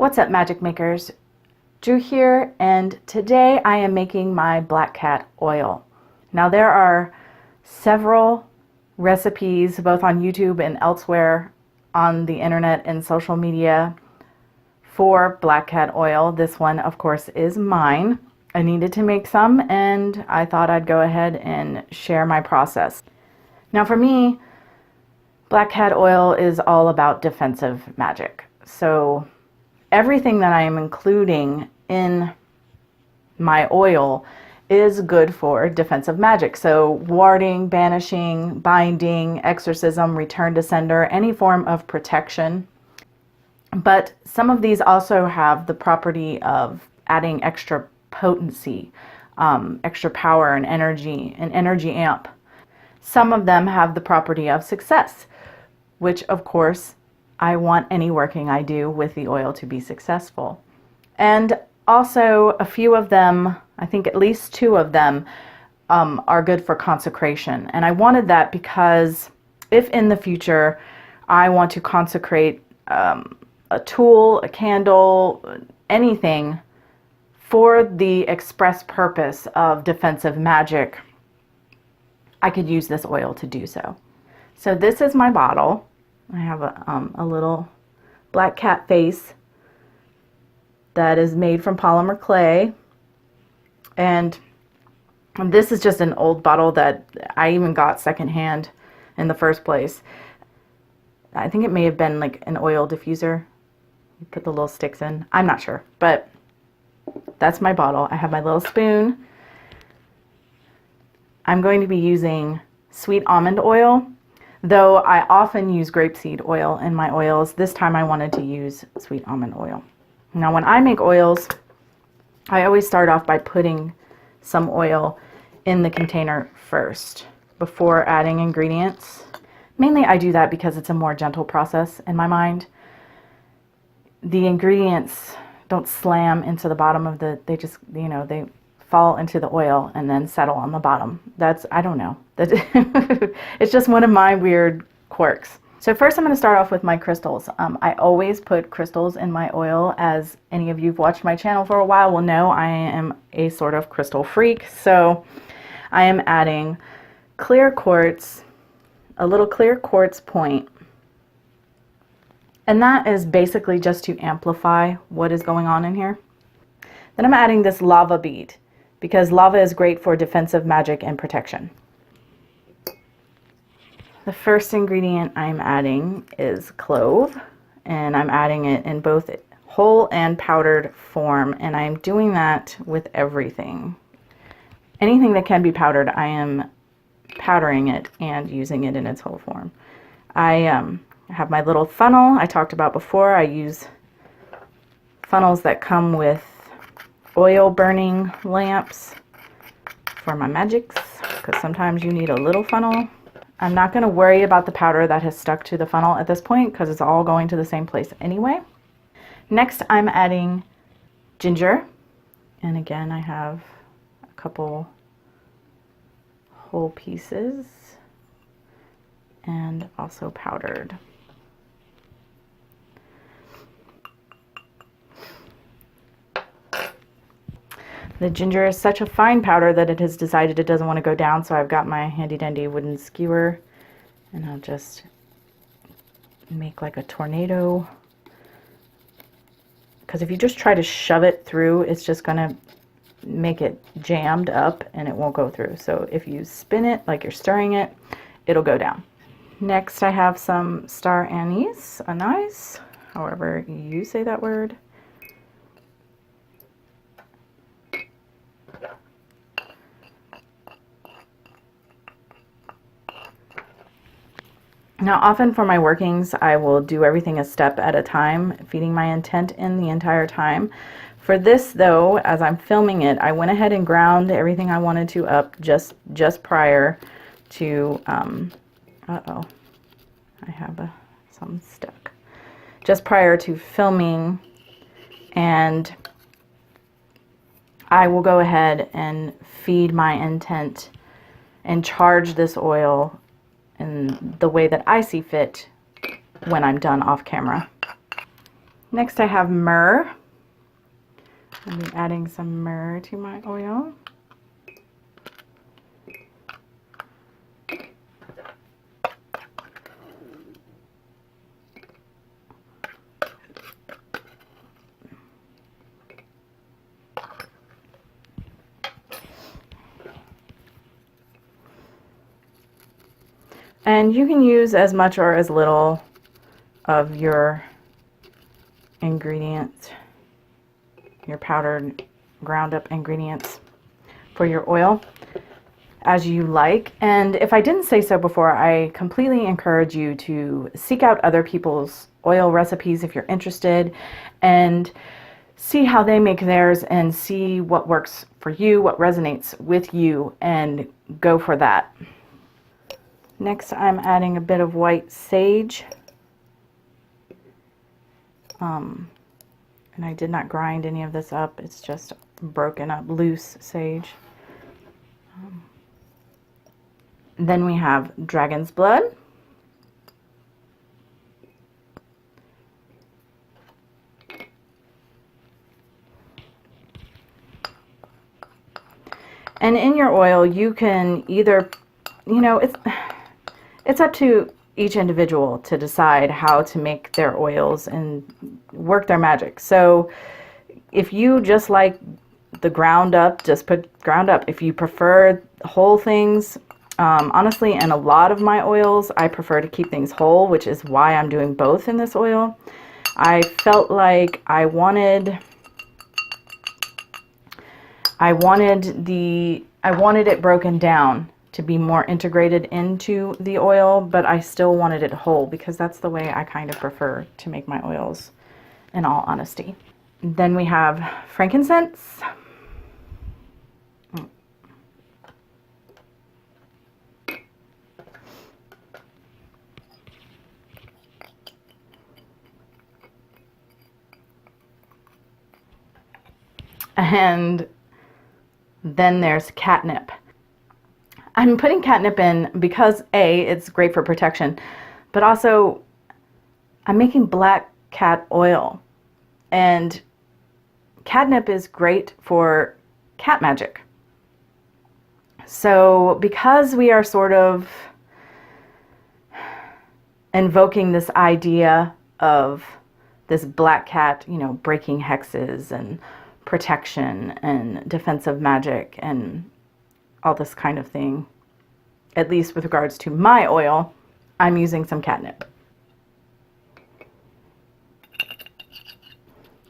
What's up, magic makers? Drew here, and today I am making my black cat oil. Now there are several recipes both on YouTube and elsewhere on the internet and social media for black cat oil. This one, of course, is mine. I needed to make some, and I thought I'd go ahead and share my process. Now for me, black cat oil is all about defensive magic. So everything that I am including in my oil is good for defensive magic. So warding, banishing, binding, exorcism, return to sender, any form of protection. But some of these also have the property of adding extra potency, extra power and energy, an energy amp. Some of them have the property of success, which of course I want any working I do with the oil to be successful. And also a few of them, I think at least two of them, are good for consecration. And I wanted that because if in the future I want to consecrate a tool, a candle, anything for the express purpose of defensive magic, I could use this oil to do so. So this is my bottle. I have a little black cat face that is made from polymer clay, and this is just an old bottle that I even got secondhand in the first place. I think it may have been like an oil diffuser. You put the little sticks in. I'm not sure, but that's my bottle. I have my little spoon. I'm going to be using sweet almond oil. Though I often use grapeseed oil in my oils, this time I wanted to use sweet almond oil. Now when I make oils, I always start off by putting some oil in the container first before adding ingredients. Mainly I do that because it's a more gentle process in my mind. The ingredients don't slam into the bottom of they just, they fall into the oil and then settle on the bottom. I don't know. It's just one of my weird quirks. So first I'm going to start off with my crystals. I always put crystals in my oil. As any of you who've watched my channel for a while will know, I am a sort of crystal freak. So I am adding clear quartz, a little clear quartz point. And that is basically just to amplify what is going on in here. Then I'm adding this lava bead, because lava is great for defensive magic and protection. The first ingredient I'm adding is clove, and I'm adding it in both whole and powdered form, and I'm doing that with everything. Anything that can be powdered, I am powdering it and using it in its whole form. I have my little funnel I talked about before. I use funnels that come with oil burning lamps for my magics, because sometimes you need a little funnel. I'm not going to worry about the powder that has stuck to the funnel at this point because it's all going to the same place anyway. Next I'm adding ginger, and again I have a couple whole pieces and also powdered. The ginger is such a fine powder that it has decided it doesn't want to go down, so I've got my handy dandy wooden skewer, and I'll just make like a tornado. Because if you just try to shove it through, it's just going to make it jammed up and it won't go through. So if you spin it like you're stirring it, it'll go down. Next I have some star anise, however you say that word. Now often for my workings, I will do everything a step at a time, feeding my intent in the entire time. For this though, as I'm filming it, I went ahead and ground everything I wanted to up just prior to, uh-oh, I have something stuck. Just prior to filming, and I will go ahead and feed my intent and charge this oil in the way that I see fit when I'm done off camera. Next I have myrrh. I'll be adding some myrrh to my oil. And you can use as much or as little of your ingredients, your powdered ground up ingredients for your oil as you like. And if I didn't say so before, I completely encourage you to seek out other people's oil recipes if you're interested, and see how they make theirs and see what works for you, what resonates with you, and go for that. Next, I'm adding a bit of white sage. And I did not grind any of this up. It's just broken up, loose sage. Then we have dragon's blood. And in your oil, you can either, you know, it's up to each individual to decide how to make their oils and work their magic. So if you just like the ground up, just put ground up. If you prefer whole things, honestly, in a lot of my oils, I prefer to keep things whole, which is why I'm doing both in this oil. I felt like I wanted it broken down to be more integrated into the oil, but I still wanted it whole because that's the way I kind of prefer to make my oils, in all honesty. Then we have frankincense. And then there's catnip. I'm putting catnip in because A, it's great for protection, but also I'm making black cat oil, and catnip is great for cat magic. So because we are sort of invoking this idea of this black cat, you know, breaking hexes and protection and defensive magic and all this kind of thing, at least with regards to my oil, I'm using some catnip.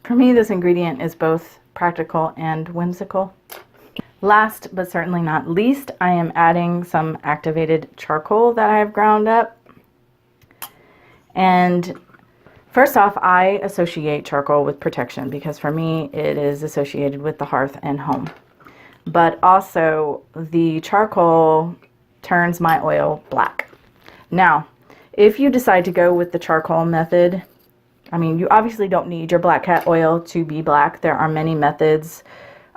For me, this ingredient is both practical and whimsical. Last but certainly not least, I am adding some activated charcoal that I have ground up. And first off, I associate charcoal with protection because for me it is associated with the hearth and home. But also the charcoal turns my oil black. Now, if you decide to go with the charcoal method, I mean, you obviously don't need your black cat oil to be black. There are many methods.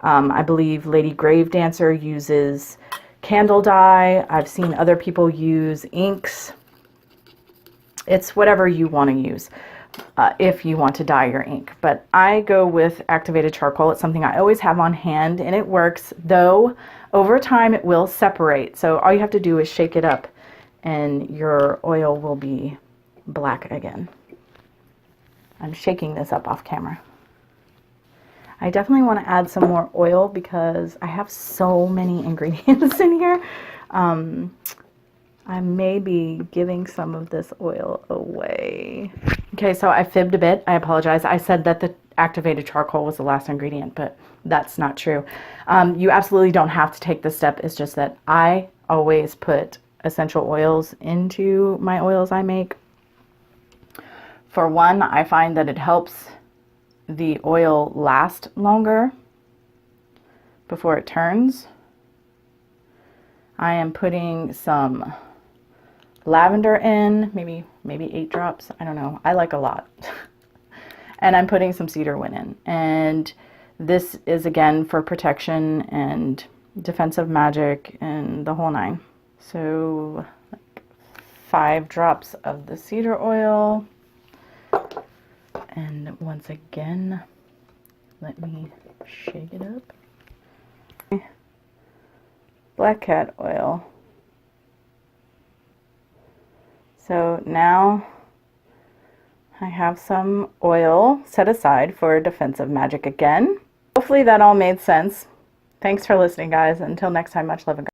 I believe Lady Grave Dancer uses candle dye. I've seen other people use inks. It's whatever you want to use. If you want to dye your ink. But I go with activated charcoal. It's something I always have on hand, and it works, though over time it will separate. So all you have to do is shake it up and your oil will be black again. I'm shaking this up off camera. I definitely want to add some more oil because I have so many ingredients in here. I may be giving some of this oil away. Okay, so I fibbed a bit. I apologize. I said that the activated charcoal was the last ingredient, but that's not true. You absolutely don't have to take this step. It's just that I always put essential oils into my oils I make. For one, I find that it helps the oil last longer before it turns. I am putting some lavender in, maybe 8 drops. I don't know. I like a lot. And I'm putting some cedarwood in. And this is again for protection and defensive magic and the whole 9. So like 5 drops of the cedar oil. And once again, let me shake it up. Black cat oil. So now I have some oil set aside for defensive magic again. Hopefully that all made sense. Thanks for listening, guys. Until next time, much love and